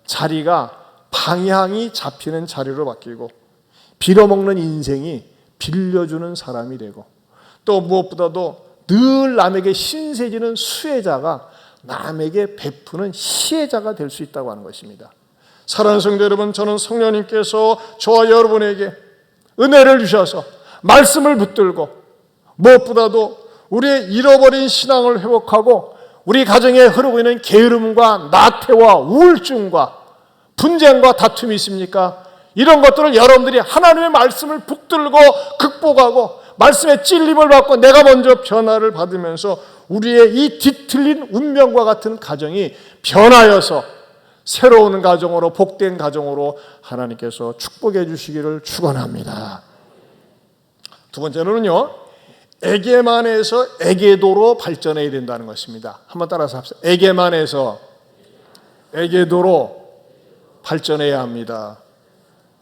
[SPEAKER 1] 자리가 방향이 잡히는 자리로 바뀌고, 빌어먹는 인생이 빌려주는 사람이 되고, 또 무엇보다도 늘 남에게 신세지는 수혜자가 남에게 베푸는 시혜자가 될 수 있다고 하는 것입니다. 사랑하는 성도 여러분, 저는 성령님께서 저와 여러분에게 은혜를 주셔서 말씀을 붙들고, 무엇보다도 우리의 잃어버린 신앙을 회복하고 우리 가정에 흐르고 있는 게으름과 나태와 우울증과 분쟁과 다툼이 있습니까? 이런 것들을 여러분들이 하나님의 말씀을 붙들고 극복하고 말씀의 찔림을 받고 내가 먼저 변화를 받으면서 우리의 이 뒤틀린 운명과 같은 가정이 변하여서 새로운 가정으로, 복된 가정으로 하나님께서 축복해 주시기를 축원합니다. 두 번째로는요, 에게만에서 에게도로 발전해야 된다는 것입니다. 한번 따라서 합시다. 에게만에서 에게도로 발전해야 합니다.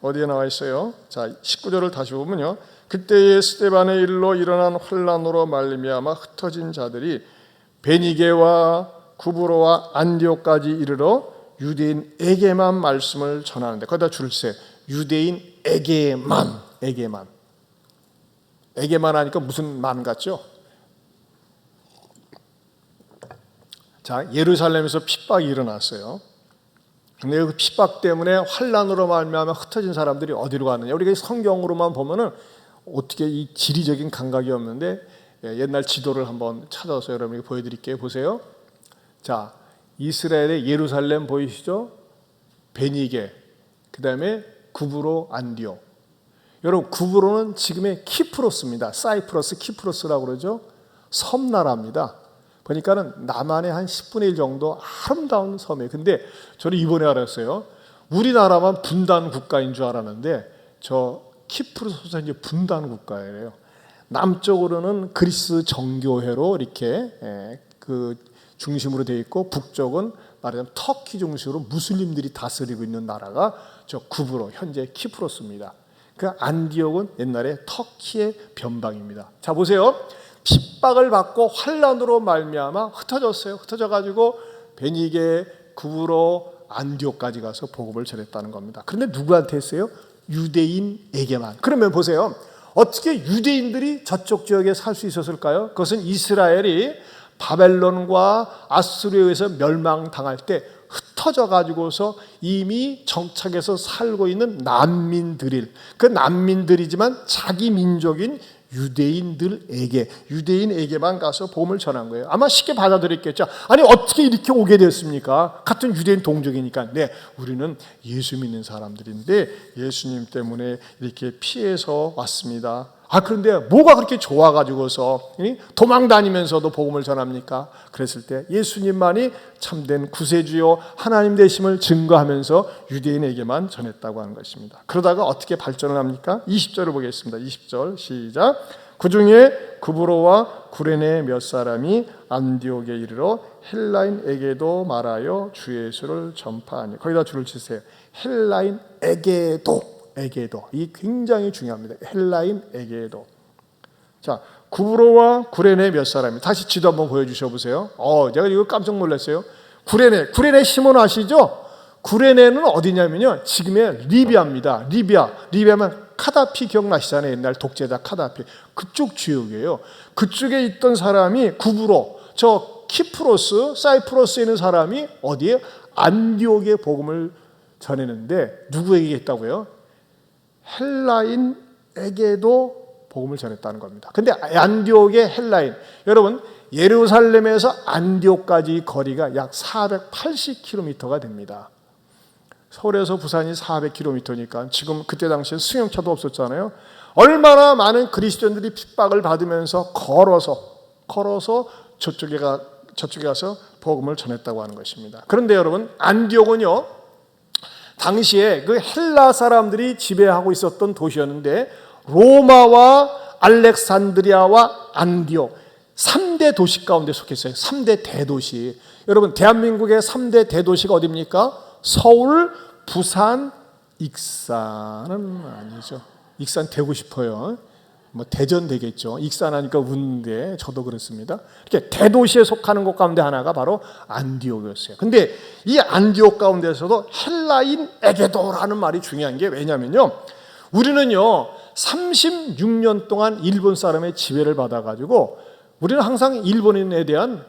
[SPEAKER 1] 어디에 나와 있어요? 자, 19절을 다시 보면요, 그때의 스데반의 일로 일어난 환란으로 말미암아 흩어진 자들이 베니게와 구브로와 안디옥까지 이르러 유대인에게만 말씀을 전하는데, 거기다 줄을 치세요. 유대인에게만. 에게만 하니까 무슨 만 같죠? 자, 예루살렘에서 핍박이 일어났어요. 근데 그 핍박 때문에 환란으로 말미암아 흩어진 사람들이 어디로 갔느냐? 우리가 성경으로만 보면은 어떻게 이 지리적인 감각이 없는데 옛날 지도를 한번 찾아서 여러분에게 보여드릴게요. 보세요. 자, 이스라엘의 예루살렘 보이시죠? 베니게, 그 다음에 구브로, 안디옥. 여러분, 구브로는 지금의 키프로스입니다. 사이프러스, 키프로스라고 그러죠. 섬나라입니다. 보니까는 남한의 한 10분의 1 정도 아름다운 섬이에요. 근데 저는 이번에 알았어요. 우리나라만 분단 국가인 줄 알았는데 저 키프로스가 이제 분단 국가예요. 남쪽으로는 그리스 정교회로 이렇게 그 중심으로 되어 있고, 북쪽은 말하자면 터키 중심으로 무슬림들이 다스리고 있는 나라가 저 구브로, 현재 키프로스입니다. 그 안디옥은 옛날에 터키의 변방입니다. 자, 보세요. 핍박을 받고 환란으로 말미암아 흩어졌어요. 흩어져가지고 베니게, 구브로, 안디옥까지 가서 복음을 전했다는 겁니다. 그런데 누구한테 했어요? 유대인에게만. 그러면 보세요. 어떻게 유대인들이 저쪽 지역에 살 수 있었을까요? 그것은 이스라엘이 바벨론과 아수르에 의해서 멸망당할 때 흩어져 가지고서 이미 정착해서 살고 있는 그 난민들이지만 자기 민족인 유대인에게만 가서 복음을 전한 거예요. 아마 쉽게 받아들였겠죠. 아니, 어떻게 이렇게 오게 됐습니까? 같은 유대인 동족이니까. 네, 우리는 예수 믿는 사람들인데 예수님 때문에 이렇게 피해서 왔습니다. 아, 그런데 뭐가 그렇게 좋아가지고서 도망 다니면서도 복음을 전합니까? 그랬을 때 예수님만이 참된 구세주요 하나님 되심을 증거하면서 유대인에게만 전했다고 하는 것입니다. 그러다가 어떻게 발전을 합니까? 20절을 보겠습니다. 20절 시작. 그 중에 구브로와 구레네 몇 사람이 안디옥에 이르러 헬라인에게도 말하여 주 예수를 전파하니. 거기다 줄을 치세요. 헬라인에게도. 이게 굉장히 중요합니다. 헬라인에게도. 자, 구브로와 구레네 몇 사람이, 다시 지도 한번 보여주셔 보세요. 제가 이거 깜짝 놀랐어요. 구레네 시몬 아시죠? 구레네는 어디냐면요, 지금의 리비아입니다. 리비아면 카다피 기억나시잖아요. 옛날 독재자 카다피. 그쪽 지역이에요. 그쪽에 있던 사람이 구브로, 저 키프로스, 사이프러스에 있는 사람이 어디에? 안디옥의 복음을 전했는데 누구에게 했다고요? 헬라인에게도 복음을 전했다는 겁니다. 근데 안디옥의 헬라인, 여러분 예루살렘에서 안디옥까지 거리가 약 480km가 됩니다. 서울에서 부산이 400km니까 지금 그때 당시에 승용차도 없었잖아요. 얼마나 많은 그리스도인들이 핍박을 받으면서 걸어서 저쪽에 가서 복음을 전했다고 하는 것입니다. 그런데 여러분, 안디옥은요, 당시에 그 헬라 사람들이 지배하고 있었던 도시였는데 로마와 알렉산드리아와 안디옥 3대 도시 가운데 속했어요. 3대 대도시. 여러분, 대한민국의 3대 대도시가 어디입니까? 서울, 부산, 익산은 아니죠. 익산 되고 싶어요. 뭐 대전 되겠죠. 익산 하니까 웃는데 저도 그렇습니다. 이렇게 대도시에 속하는 곳 가운데 하나가 바로 안디옥이었어요. 근데 이 안디옥 가운데서도 헬라인에게도라는 말이 중요한 게 왜냐면요, 우리는요 36년 동안 일본 사람의 지배를 받아가지고 우리는 항상 일본인에 대한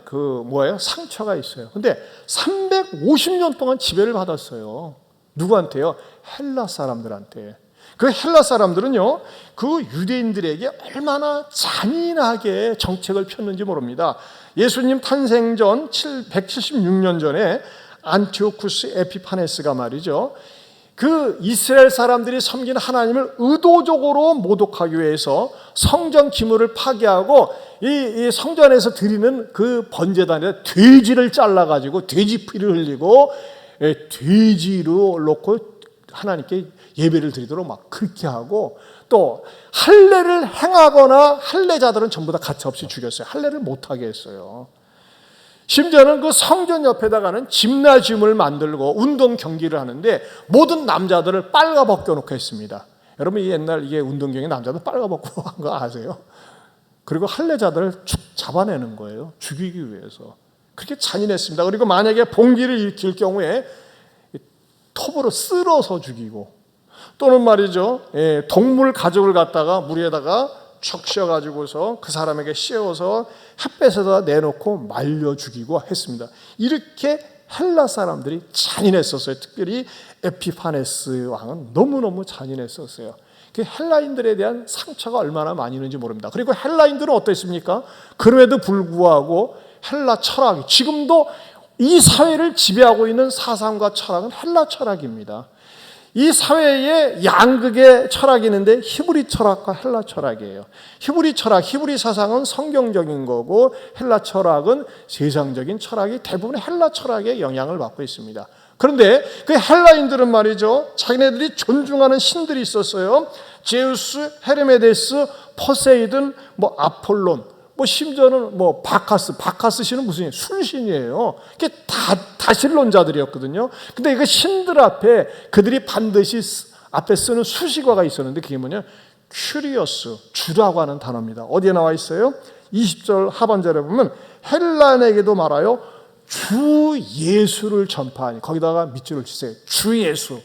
[SPEAKER 1] 상처가 있어요. 근데 350년 동안 지배를 받았어요. 누구한테요? 헬라 사람들한테. 그 헬라 사람들은요, 그 유대인들에게 얼마나 잔인하게 정책을 폈는지 모릅니다. 예수님 탄생 전 176년 전에 안티오쿠스 에피파네스가 말이죠, 그 이스라엘 사람들이 섬기는 하나님을 의도적으로 모독하기 위해서 성전 기물을 파괴하고 이 성전에서 드리는 그 번제단에 돼지를 잘라가지고 돼지 피를 흘리고 돼지로 놓고 하나님께 예배를 드리도록 막 그렇게 하고, 또 할례를 행하거나 할례자들은 전부 다 가차없이 죽였어요. 할례를 못하게 했어요. 심지어는 그 성전 옆에다가는 짐나지움을 만들고 운동 경기를 하는데 모든 남자들을 빨가벗겨 놓고 했습니다. 여러분, 옛날 이게 운동 경기 남자들 빨가벗고 한 거 아세요? 그리고 할례자들을 잡아내는 거예요. 죽이기 위해서. 그렇게 잔인했습니다. 그리고 만약에 봉기를 일으킬 경우에 톱으로 쓸어서 죽이고, 또는 말이죠, 동물 가죽을 갖다가 물에다가 쭉 씌워가지고서 그 사람에게 씌워서 햇볕에다 내놓고 말려 죽이고 했습니다. 이렇게 헬라 사람들이 잔인했었어요. 특별히 에피파네스 왕은 너무너무 잔인했었어요. 그 헬라인들에 대한 상처가 얼마나 많이 있는지 모릅니다. 그리고 헬라인들은 어땠습니까? 그럼에도 불구하고 헬라 철학이, 지금도 이 사회를 지배하고 있는 사상과 철학은 헬라 철학입니다. 이 사회에 양극의 철학이 있는데 히브리 철학과 헬라 철학이에요. 히브리 철학, 히브리 사상은 성경적인 거고 헬라 철학은 세상적인 철학이 대부분 헬라 철학의 영향을 받고 있습니다. 그런데 그 헬라인들은 말이죠, 자기네들이 존중하는 신들이 있었어요. 제우스, 헤르메데스, 포세이든, 아폴론, 심지어는 바카스 신은 무슨 술신이에요. 이게 다 신론자들이었거든요. 근데 이거 신들 앞에 그들이 반드시 앞에 쓰는 수식어가 있었는데 그게 뭐냐? 큐리어스, 주라고 하는 단어입니다. 어디에 나와 있어요? 20절 하반절에 보면 헬라인에게도 말하여 주 예수를 전파하니, 거기다가 밑줄을 치세요. 주 예수.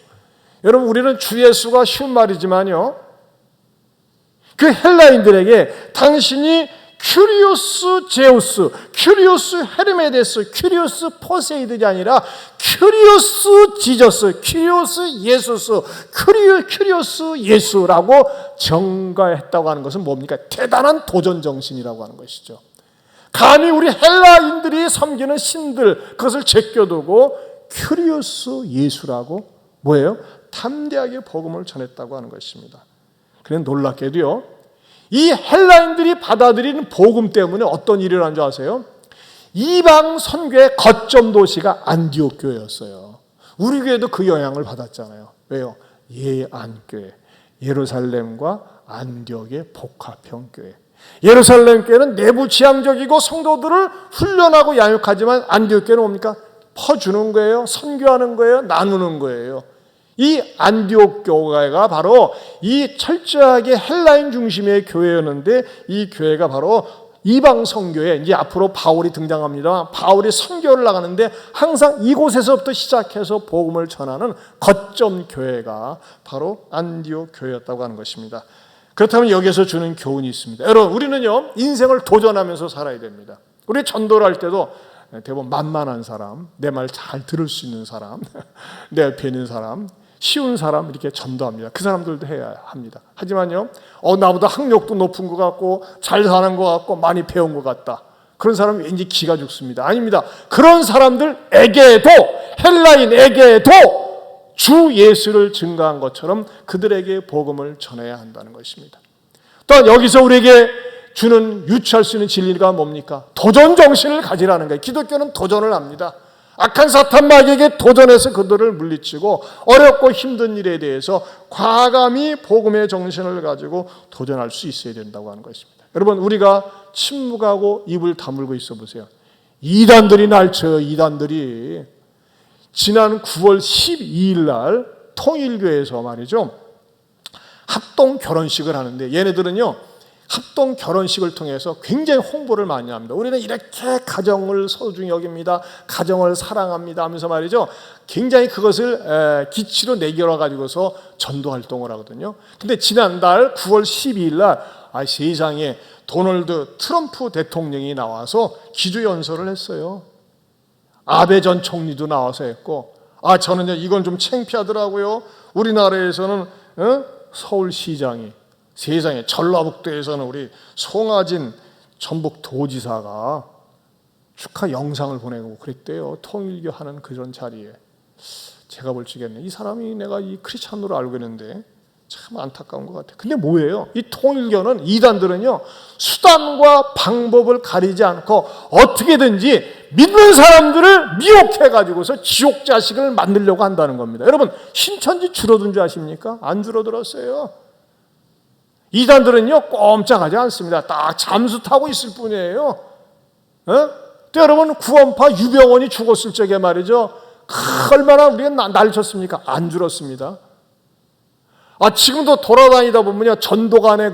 [SPEAKER 1] 여러분, 우리는 주 예수가 쉬운 말이지만요, 그 헬라인들에게 당신이 큐리오스 제우스, 큐리오스 헤르메데스, 큐리오스 포세이든이 아니라 큐리오스 지저스, 큐리오스 예수스, 큐리오스 예수라고 정가했다고 하는 것은 뭡니까? 대단한 도전 정신이라고 하는 것이죠. 감히 우리 헬라인들이 섬기는 신들, 그것을 제껴두고 큐리오스 예수라고 뭐예요? 담대하게 복음을 전했다고 하는 것입니다. 그런데 놀랍게도요, 이 헬라인들이 받아들이는 복음 때문에 어떤 일이 일어난 줄 아세요? 이방 선교의 거점 도시가 안디옥 교회였어요. 우리 교회도 그 영향을 받았잖아요. 왜요? 예안교회, 예루살렘과 안디옥의 복합형 교회. 예루살렘 교회는 내부 지향적이고 성도들을 훈련하고 양육하지만 안디옥 교회는 뭡니까? 퍼주는 거예요. 선교하는 거예요. 나누는 거예요. 이 안디옥 교회가 바로 이 철저하게 헬라인 중심의 교회였는데, 이 교회가 바로 이방 선교에 이제 앞으로 바울이 등장합니다. 바울이 선교를 나가는데 항상 이곳에서부터 시작해서 복음을 전하는 거점 교회가 바로 안디옥 교회였다고 하는 것입니다. 그렇다면 여기서 주는 교훈이 있습니다. 여러분, 우리는요 인생을 도전하면서 살아야 됩니다. 우리 전도를 할 때도 대부분 만만한 사람, 내 말 잘 들을 수 있는 사람, 내 옆에 있는 사람, 쉬운 사람 이렇게 전도합니다. 그 사람들도 해야 합니다. 하지만요, 나보다 학력도 높은 것 같고 잘 사는 것 같고 많이 배운 것 같다, 그런 사람은 왠지 기가 죽습니다. 아닙니다. 그런 사람들에게도, 헬라인에게도 주 예수를 증거한 것처럼 그들에게 복음을 전해야 한다는 것입니다. 또한 여기서 우리에게 주는 유추할 수 있는 진리가 뭡니까? 도전 정신을 가지라는 거예요. 기독교는 도전을 합니다. 악한 사탄 마귀에게 도전해서 그들을 물리치고 어렵고 힘든 일에 대해서 과감히 복음의 정신을 가지고 도전할 수 있어야 된다고 하는 것입니다. 여러분, 우리가 침묵하고 입을 다물고 있어 보세요. 이단들이 날쳐요. 이단들이 지난 9월 12일 날 통일교에서 말이죠, 합동 결혼식을 하는데, 얘네들은요 합동 결혼식을 통해서 굉장히 홍보를 많이 합니다. 우리는 이렇게 가정을 소중히 여깁니다, 가정을 사랑합니다 하면서 말이죠, 굉장히 그것을 기치로 내걸어 가지고서 전도 활동을 하거든요. 근데 지난달 9월 12일 날 세상에 도널드 트럼프 대통령이 나와서 기조 연설을 했어요. 아베 전 총리도 나와서 했고, 저는요 이건 좀 창피하더라고요. 우리나라에서는 서울시장이, 세상에 전라북도에서는 우리 송하진 전북도지사가 축하 영상을 보내고 그랬대요. 통일교 하는 그런 자리에. 제가 볼 적에는 이 사람이 내가 이 크리스찬으로 알고 있는데 참 안타까운 것 같아요. 근데 뭐예요? 이 통일교는, 이단들은요 수단과 방법을 가리지 않고 어떻게든지 믿는 사람들을 미혹해가지고서 지옥 자식을 만들려고 한다는 겁니다. 여러분, 신천지 줄어든 줄 아십니까? 안 줄어들었어요. 이단들은요 꼼짝하지 않습니다. 딱 잠수 타고 있을 뿐이에요. 또 여러분, 구원파 유병원이 죽었을 적에 말이죠, 얼마나 우리가 난리 쳤습니까? 안 줄었습니다. 지금도 돌아다니다 보면요, 전도관에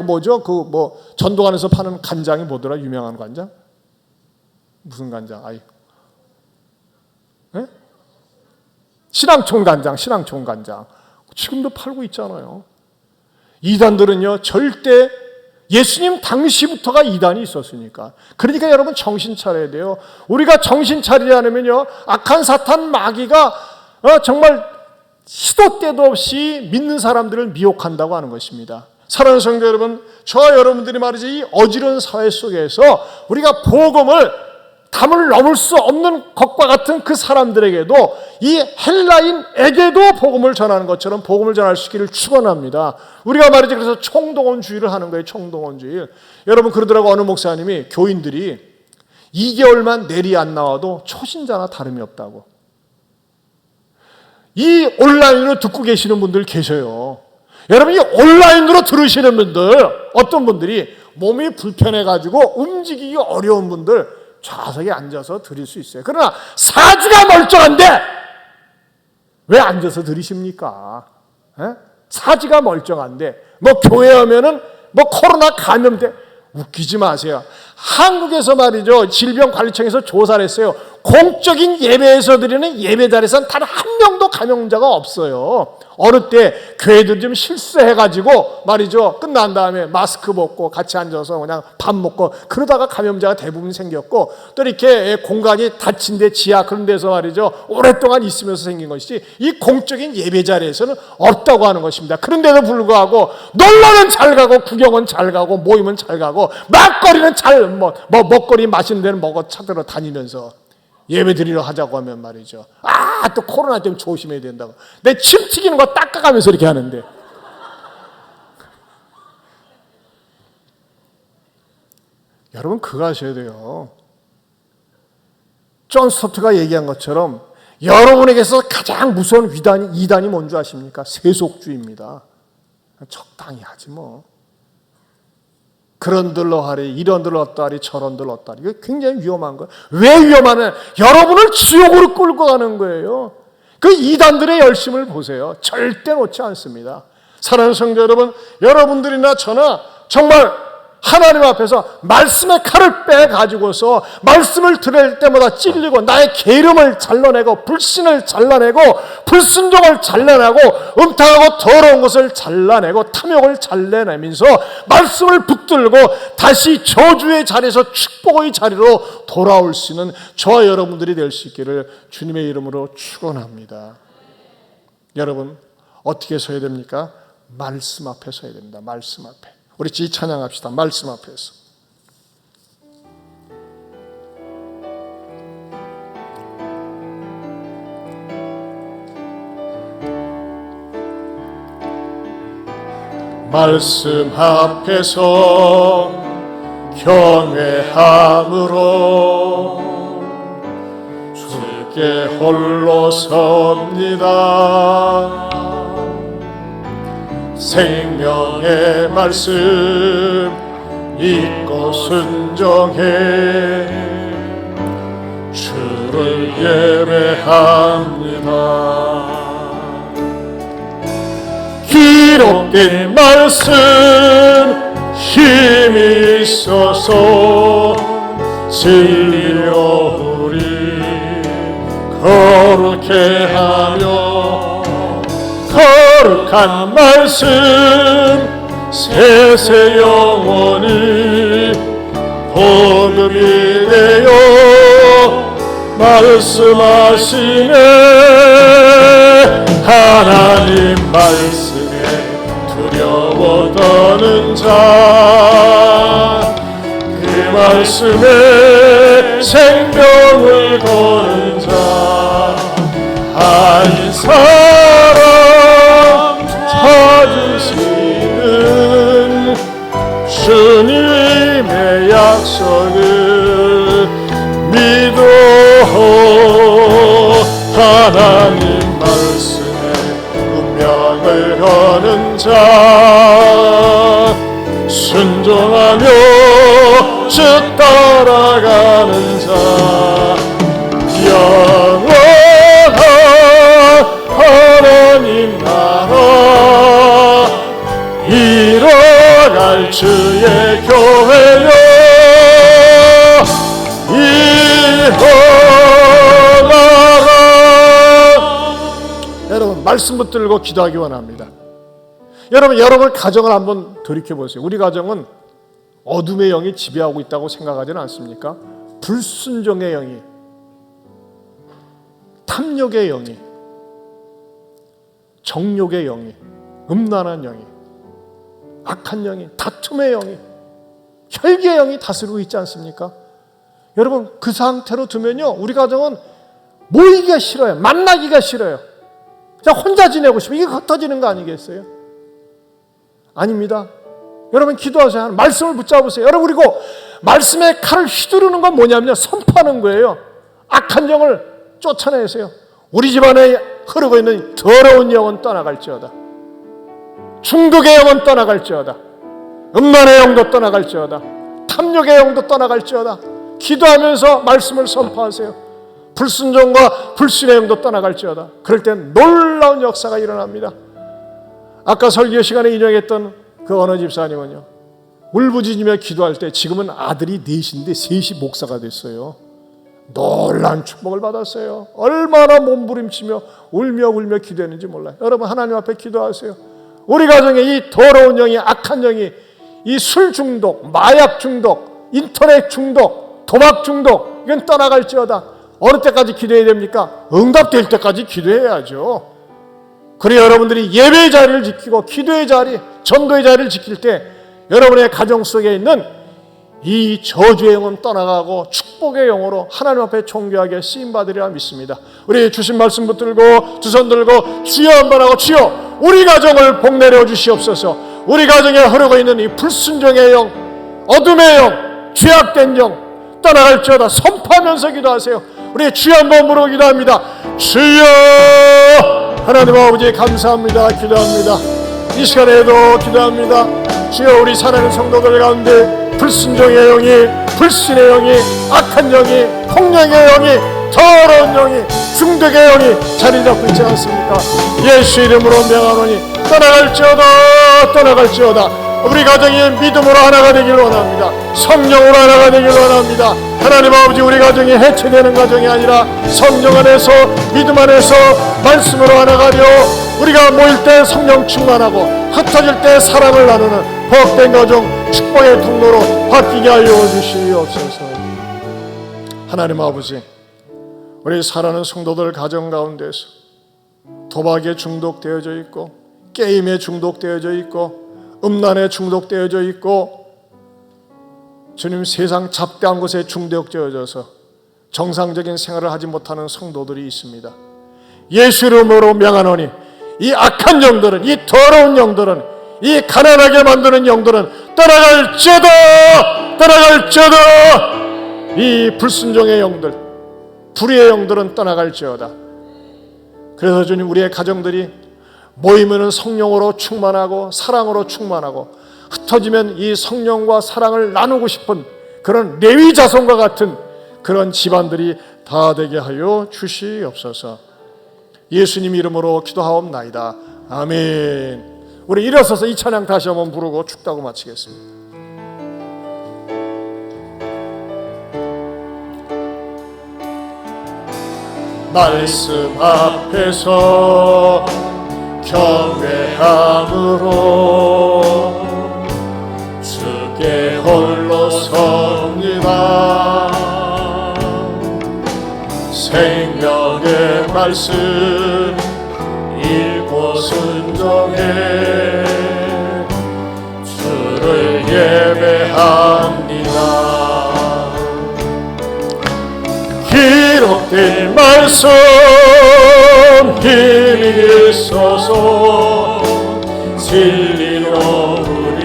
[SPEAKER 1] 전도관에서 파는 간장이 뭐더라? 유명한 간장? 무슨 간장? 신앙촌 간장, 신앙촌 간장. 지금도 팔고 있잖아요. 이단들은요 절대, 예수님 당시부터가 이단이 있었으니까. 그러니까 여러분 정신 차려야 돼요. 우리가 정신 차리지 않으면요 악한 사탄 마귀가 정말 시도 때도 없이 믿는 사람들을 미혹한다고 하는 것입니다. 사랑하는 성도 여러분, 저와 여러분들이 말이죠, 이 어지러운 사회 속에서 우리가 복음을 담을 넘을 수 없는 것과 같은 그 사람들에게도, 이 헬라인에게도 복음을 전하는 것처럼 복음을 전할 수 있기를 축원합니다. 우리가 말이죠, 그래서 총동원주의를 하는 거예요. 총동원주의. 여러분, 그러더라고, 어느 목사님이 교인들이 2개월만 내리 안 나와도 초신자나 다름이 없다고. 이 온라인으로 듣고 계시는 분들 계셔요. 여러분, 이 온라인으로 들으시는 분들, 어떤 분들이 몸이 불편해가지고 움직이기 어려운 분들 좌석에 앉아서 들을 수 있어요. 그러나 사지가 멀쩡한데 왜 앉아서 들으십니까? 사지가 멀쩡한데 교회 오면은 코로나 감염돼. 웃기지 마세요. 한국에서 말이죠, 질병관리청에서 조사를 했어요. 공적인 예배에서 드리는 예배 자리에서는 단 한 명도 감염자가 없어요. 어느 때 교회들이 좀 실수해가지고 말이죠, 끝난 다음에 마스크 벗고 같이 앉아서 그냥 밥 먹고 그러다가 감염자가 대부분 생겼고, 또 이렇게 공간이 닫힌 데, 지하 그런 데서 말이죠 오랫동안 있으면서 생긴 것이지, 이 공적인 예배 자리에서는 없다고 하는 것입니다. 그런데도 불구하고 놀러는 잘 가고 구경은 잘 가고 모임은 잘 가고 막거리는 먹거리 맛있는 데는 먹어 찾으러 다니면서 예배 드리러 하자고 하면 말이죠, 또 코로나 때문에 조심해야 된다고 내 침 튀기는 거 닦아가면서 이렇게 하는데, 여러분 그거 하셔야 돼요. 존 스토트가 얘기한 것처럼 여러분에게서 가장 무서운 이단이 뭔지 아십니까? 세속주의입니다. 적당히 하지 뭐. 그런들로 하리, 이런들로 어떠하리, 저런들로 어떠하리. 이거 굉장히 위험한 거예요. 왜 위험하냐? 여러분을 지옥으로 끌고 가는 거예요. 그 이단들의 열심을 보세요. 절대 놓지 않습니다. 사랑하는 성도 여러분, 여러분들이나 저나 정말 하나님 앞에서 말씀의 칼을 빼가지고서 말씀을 들을 때마다 찔리고 나의 게으름을 잘라내고 불신을 잘라내고 불순종을 잘라내고 음탕하고 더러운 것을 잘라내고 탐욕을 잘라내면서 말씀을 붙들고 다시 저주의 자리에서 축복의 자리로 돌아올 수 있는 저와 여러분들이 될 수 있기를 주님의 이름으로 축원합니다. 여러분 어떻게 서야 됩니까? 말씀 앞에 서야 됩니다. 말씀 앞에. 우리 지 찬양합시다. 말씀 앞에서. 말씀 앞에서 경외함으로 주께 홀로 섭니다. 생명의 말씀 잊고 순종해 주를 예배합니다. 기록된 말씀 힘이 있어서 진리로 우리 거룩해 하며 거룩한 말씀 세세 영원히 복음이 되어 말씀하시네. 하나님 말씀에 두려워 떠는 자 그 말씀에 생명을 거는 자 한 사람 찾으시는 주님의 약속을 믿어. 하나님 말씀에 운명을 거는 자 순종하며 주 따라가는 자 영원한 하나님 나라 이뤄갈 주의 교회여 일어나라. 여러분 말씀 붙들고 기도하기 원합니다. 여러분 가정을 한번 돌이켜보세요. 우리 가정은 어둠의 영이 지배하고 있다고 생각하지는 않습니까? 불순종의 영이, 탐욕의 영이, 정욕의 영이, 음란한 영이, 악한 영이, 다툼의 영이, 혈기의 영이 다스리고 있지 않습니까? 여러분 그 상태로 두면요 우리 가정은 모이기가 싫어요. 만나기가 싫어요. 그냥 혼자 지내고 싶어요. 이게 흩어지는 거 아니겠어요? 아닙니다. 여러분 기도하세요. 말씀을 붙잡으세요. 여러분 그리고 말씀의 칼을 휘두르는 건 뭐냐면요 선포하는 거예요. 악한 영을 쫓아내세요. 우리 집안에 흐르고 있는 더러운 영은 떠나갈지어다. 중독의 영은 떠나갈지어다. 음란의 영도 떠나갈지어다. 탐욕의 영도 떠나갈지어다. 기도하면서 말씀을 선포하세요. 불순종과 불신의 영도 떠나갈지어다. 그럴 때 놀라운 역사가 일어납니다. 아까 설교 시간에 인용했던 그 어느 집사님은요 울부짖으며 기도할 때 지금은 아들이 넷인데 셋이 목사가 됐어요. 놀라운 축복을 받았어요. 얼마나 몸부림치며 울며 기도했는지 몰라요. 여러분 하나님 앞에 기도하세요. 우리 가정에 이 더러운 영이, 악한 영이, 이 술 중독, 마약 중독, 인터넷 중독, 도박 중독 이건 떠나갈지어다. 어느 때까지 기도해야 됩니까? 응답될 때까지 기도해야죠. 그래 여러분들이 예배의 자리를 지키고 기도의 자리, 전도의 자리를 지킬 때 여러분의 가정 속에 있는 이 저주의 영은 떠나가고 축복의 영으로 하나님 앞에 존귀하게 쓰임받으리라 믿습니다. 우리 주신 말씀 붙들고 두 손 들고 주여 한번 하고 주여 우리 가정을 복내려 주시옵소서. 우리 가정에 흐르고 있는 이 불순종의 영, 어둠의 영, 죄악된 영 떠나갈지어다. 선포하면서 기도하세요. 우리 주여 한번 부르고 기도합니다. 주여 하나님 아버지 감사합니다. 기도합니다. 이 시간에도 기도합니다. 주여 우리 사랑하는 성도들 가운데 불순종의 영이, 불신의 영이, 악한 영이, 폭력의 영이, 더러운 영이, 중독의 영이 자리 잡고 있지 않습니까? 예수 이름으로 명하노니 떠나갈지어다. 우리 가정이 믿음으로 하나가 되길 원합니다. 성령으로 하나가 되길 원합니다. 하나님 아버지, 우리 가정이 해체되는 가정이 아니라 성령 안에서, 믿음 안에서 말씀으로 하나가 되어 우리가 모일 때 성령 충만하고 흩어질 때 사랑을 나누는 복된 가정, 축복의 통로로 바뀌게 하여 주시옵소서. 하나님 아버지, 우리 사랑하는 성도들 가정 가운데서 도박에 중독되어져 있고, 게임에 중독되어져 있고, 음란에 중독되어져 있고, 주님, 세상 잡다한 것에 중독되어져서 정상적인 생활을 하지 못하는 성도들이 있습니다. 예수 이름으로 명하노니 이 악한 영들은, 이 더러운 영들은, 이 가난하게 만드는 영들은 떠나갈지어다, 떠나갈지어다. 이 불순종의 영들, 불의의 영들은 떠나갈지어다. 그래서 주님, 우리의 가정들이 모이면은 성령으로 충만하고 사랑으로 충만하고, 흩어지면 이 성령과 사랑을 나누고 싶은 그런 레위 자손과 같은 그런 집안들이 다 되게 하여 주시옵소서. 예수님 이름으로 기도하옵나이다. 아멘. 우리 일어서서 이 찬양 다시 한번 부르고 축도하고 마치겠습니다. 말씀 앞에서 경배함으로 주께 홀로 섭니다. 생명의 말씀 읽고 순종해 주를 예배합니다. 기록된 말씀 힘이 있어서 진리로 우리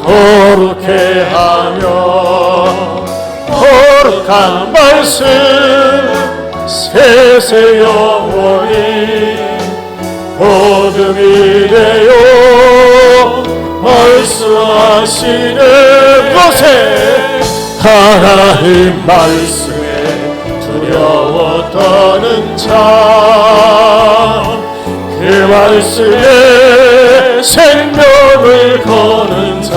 [SPEAKER 1] 거룩해 하며, 거룩한 말씀 세세 영원히 보듬이 되어 말씀하시는 곳에 하나님 말씀에 두려워 떠는 자, 그 말씀에 생명을 거는 자,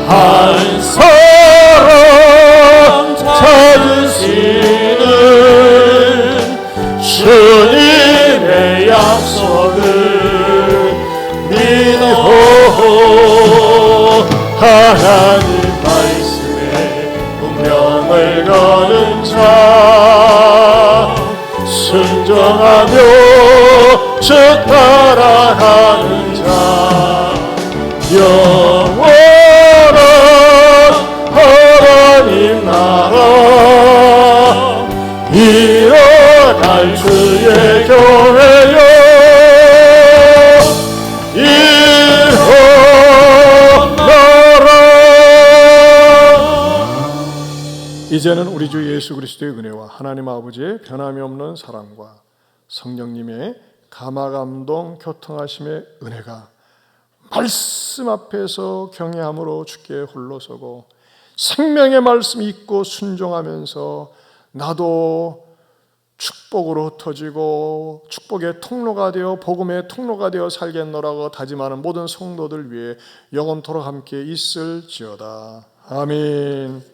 [SPEAKER 1] 한 사람 찾으시는 주님의 약속을 믿어 하나님 운명을 거는 자, 순종하며 주 따라가는 자, 영원한 하나님 나라 일어날 주의 교회여 이제는 우리 주 예수 그리스도의 은혜와 하나님 아버지의 변함이 없는 사랑과 성령님의 감화감동 교통하심의 은혜가 말씀 앞에서 경외함으로 주께 홀로 서고 생명의 말씀 읽고 순종하면서 나도 축복으로 흩어지고 축복의 통로가 되어 복음의 통로가 되어 살겠노라고 다짐하는 모든 성도들 위해 영원토록 함께 있을지어다. 아멘.